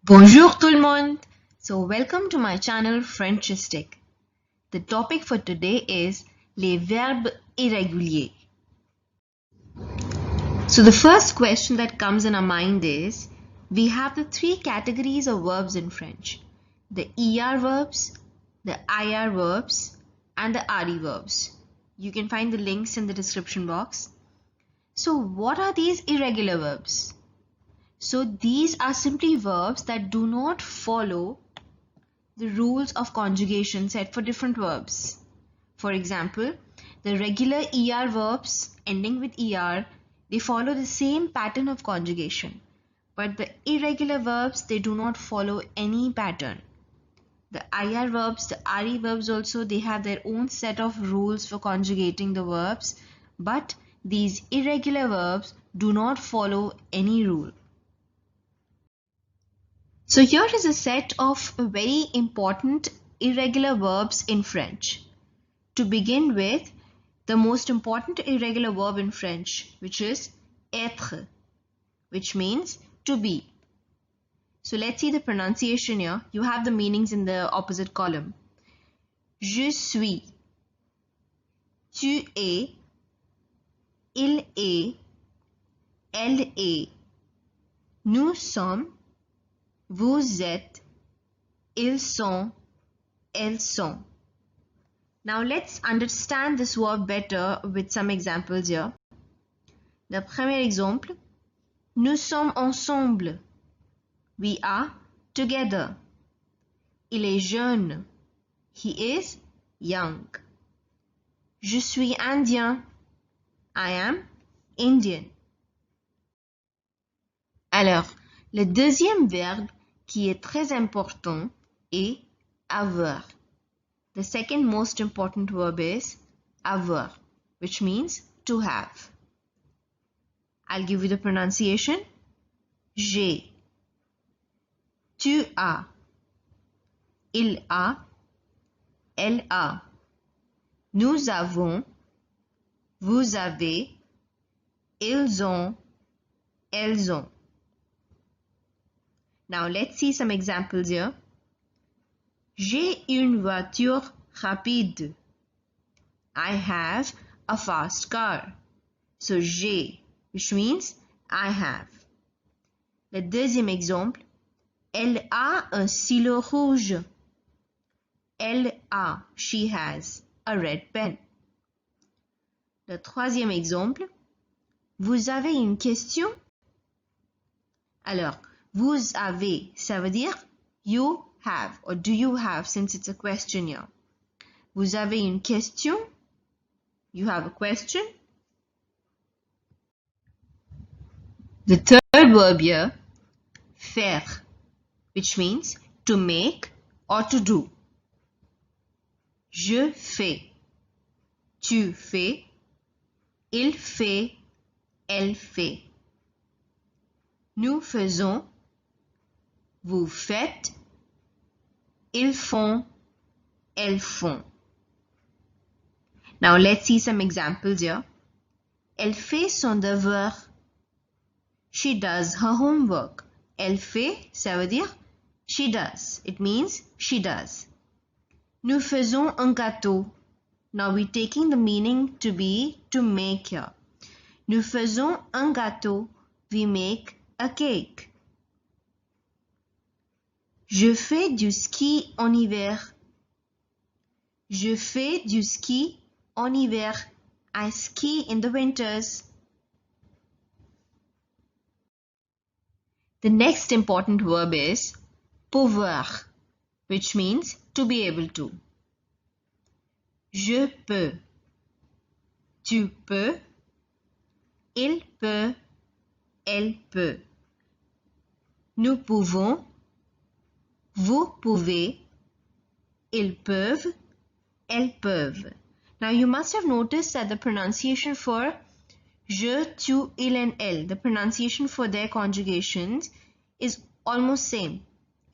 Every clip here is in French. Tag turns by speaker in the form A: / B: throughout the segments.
A: Bonjour tout le monde! So welcome to my channel Frenchistic. The topic for today is les verbes irréguliers. So the first question that comes in our mind is, we have the three categories of verbs in French. The ER verbs, the IR verbs, and the RE verbs. You can find the links in the description box. So what are these irregular verbs? So these are simply verbs that do not follow the rules of conjugation set for different verbs. For example, the regular ER verbs ending with ER, they follow the same pattern of conjugation. But the irregular verbs, they do not follow any pattern. The IR verbs, the RE verbs also, they have their own set of rules for conjugating the verbs. But these irregular verbs do not follow any rule. So here is a set of very important irregular verbs in French. To begin with, the most important irregular verb in French, which is être, which means to be. So let's see the pronunciation here. You have the meanings in the opposite column. Je suis, tu es, il est, elle est, nous sommes, vous êtes, ils sont, elles sont. Now let's understand this verb better with some examples here. Le premier exemple, nous sommes ensemble. We are together. Il est jeune. He is young. Je suis indien. I am Indian. Alors, le deuxième verbe qui est très important est avoir. The second most important verb is avoir, which means to have. I'll give you the pronunciation. J'ai, tu as, il a, elle a, nous avons, vous avez, ils ont, elles ont. Now let's see some examples here. J'ai une voiture rapide. I have a fast car. So j'ai, which means I have. Le deuxième exemple, elle a un stylo rouge. Elle a, she has, a red pen. Le troisième exemple, vous avez une question? Alors, vous avez, ça veut dire you have or do you have, since it's a question here. Vous avez une question? You have a question. The third verb here, faire, which means to make or to do. Je fais, tu fais, il fait, elle fait. Nous faisons, vous faites, ils font, elles font. Now let's see some examples here. Elle fait son devoir. She does her homework. Elle fait, ça veut dire she does. It means she does. Nous faisons un gâteau. Now we're taking the meaning to be to make here. Nous faisons un gâteau. We make a cake. Je fais du ski en hiver. Je fais du ski en hiver. I ski in the winters. The next important verb is pouvoir, which means to be able to. Je peux, tu peux, il peut, elle peut. Nous pouvons, vous pouvez, ils peuvent, elles peuvent. Now you must have noticed that the pronunciation for je, tu, il and elle, the pronunciation for their conjugations is almost same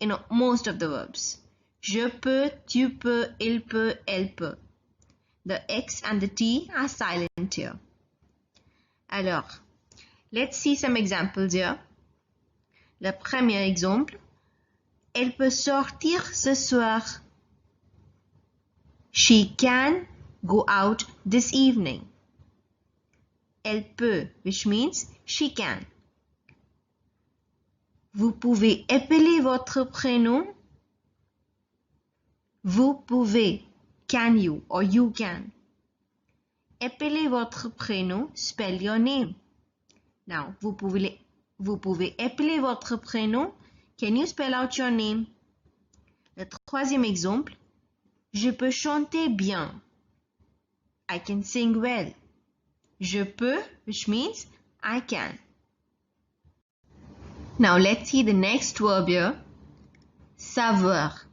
A: in most of the verbs. Je peux, tu peux, il peut, elle peut. The X and the T are silent here. Alors, let's see some examples here. Le premier exemple, Elle peut sortir ce soir. She can go out this evening. Elle peut, which means she can. Vous pouvez épeler votre prénom. Vous pouvez, can you or you can. Épeler votre prénom, spell your name. Now, vous pouvez épeler votre prénom. Can you spell out your name? Le troisième exemple, je peux chanter bien. I can sing well. Je peux, which means I can. Now let's see the next verb here. Savoir,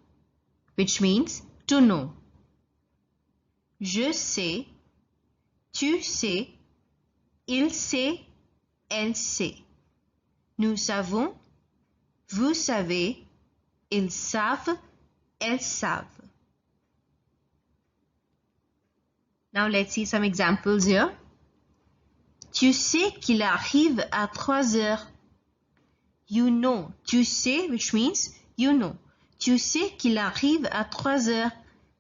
A: which means to know. Je sais, tu sais, il sait, elle sait. Nous savons, vous savez, ils savent, elles savent. Now let's see some examples here. Tu sais qu'il arrive à 3 heures. You know. Tu sais, which means you know. Tu sais qu'il arrive à 3 heures.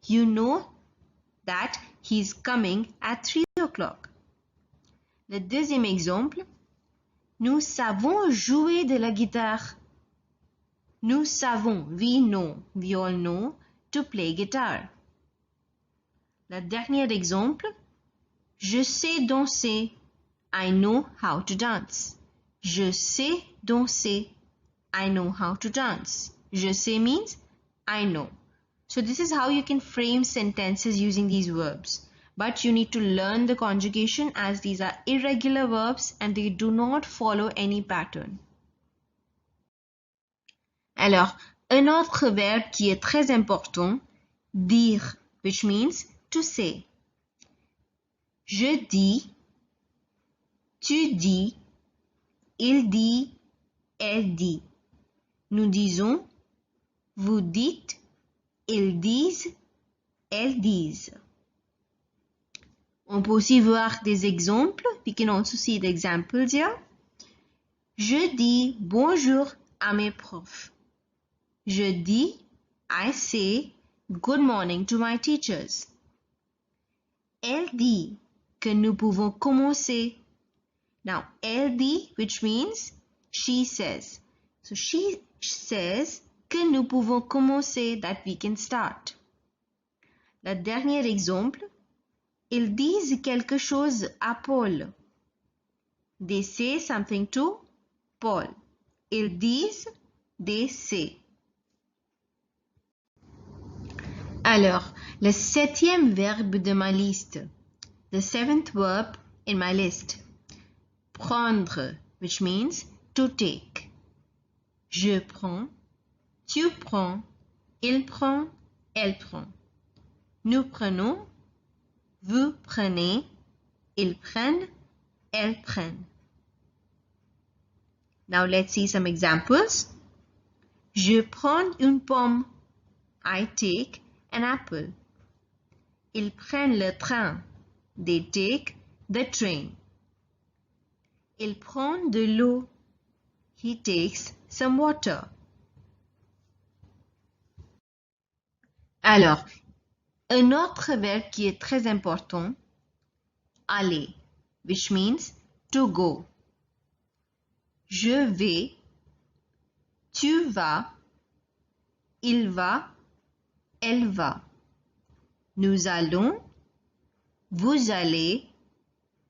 A: You know that he's coming at 3 o'clock. Le deuxième exemple. Nous savons jouer de la guitare. Nous savons, we know, we all know, to play guitar. Le dernier exemple. Je sais danser. I know how to dance. Je sais danser. I know how to dance. Je sais means I know. So this is how you can frame sentences using these verbs. But you need to learn the conjugation as these are irregular verbs and they do not follow any pattern. Alors, un autre verbe qui est très important, dire, which means to say. Je dis, tu dis, il dit, elle dit. Nous disons, vous dites, ils disent, elles disent. On peut aussi voir des exemples. We can also see the examples here. Je dis bonjour à mes profs. Je dis, I say, good morning to my teachers. Elle dit que nous pouvons commencer. Now, elle dit, which means she says. So she says que nous pouvons commencer, that we can start. Le dernier exemple, ils disent quelque chose à Paul. They say something to Paul. Ils disent, they say. Alors, le 7e verbe de ma liste. The 7th verb in my list. Prendre, which means to take. Je prends, tu prends, il prend, elle prend. Nous prenons, vous prenez, ils prennent, elles prennent. Now let's see some examples. Je prends une pomme. I take an apple. Ils prennent le train. They take the train. Il prend de l'eau. He takes some water. Alors, un autre verbe qui est très important, aller, which means to go. Je vais, tu vas, il va, elle va. Nous allons, vous allez,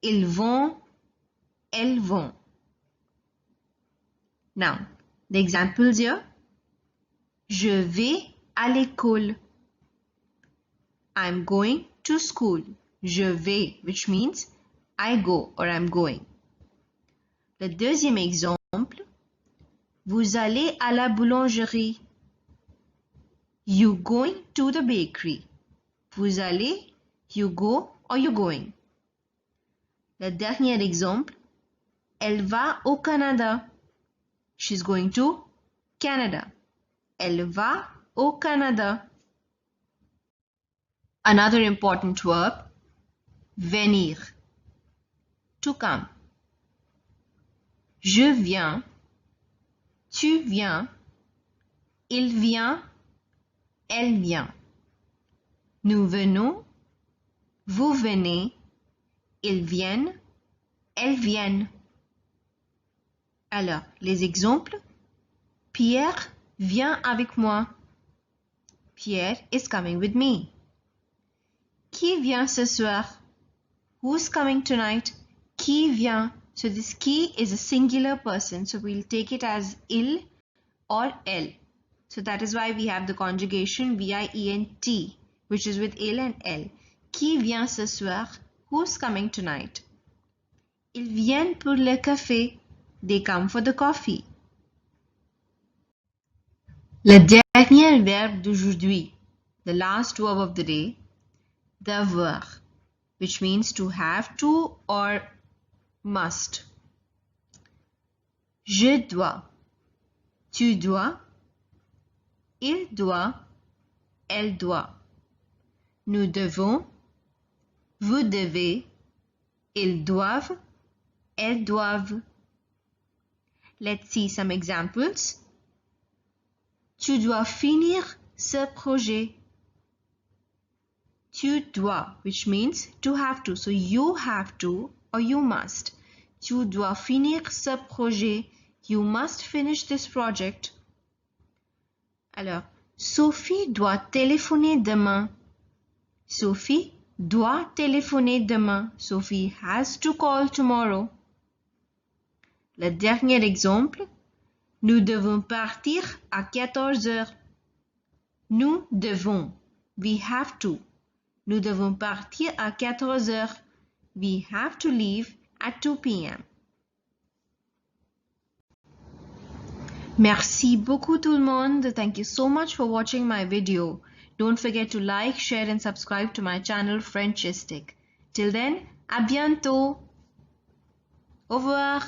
A: ils vont, elles vont. Now, the examples here. Je vais à l'école. I'm going to school. Je vais, which means I go or I'm going. Le deuxième exemple. Vous allez à la boulangerie. You going to the bakery. Vous allez, you go or you going. Le dernier exemple. Elle va au Canada. She's going to Canada. Elle va au Canada. Another important verb, venir, to come. Je viens, tu viens, Il vient, elle vient. Nous venons, vous venez. Ils viennent, elles viennent. Alors, les exemples. Pierre vient avec moi. Pierre is coming with me. Qui vient ce soir? Who's coming tonight? Qui vient? So this qui is a singular person. So we'll take it as il or elle. So that is why we have the conjugation VIENT, which is with il and elle. Qui vient ce soir? Who's coming tonight? Ils viennent pour le café. They come for the coffee. Le dernier verbe d'aujourd'hui, the last verb of the day, devoir, which means to have to or must. Je dois, tu dois, il doit, elle doit. Nous devons, vous devez, ils doivent, elles doivent. Let's see some examples. Tu dois finir ce projet. Tu dois, which means to have to. So you have to or you must. Tu dois finir ce projet. You must finish this project. Alors, Sophie doit téléphoner demain. Sophie doit téléphoner demain. Sophie has to call tomorrow. Le dernier exemple. Nous devons partir à 14 heures. Nous devons. We have to. Nous devons partir à 14 heures. We have to leave at 2 p.m. Merci beaucoup tout le monde. Thank you so much for watching my video. Don't forget to like, share and subscribe to my channel Frenchistic. Till then, à bientôt. Au revoir.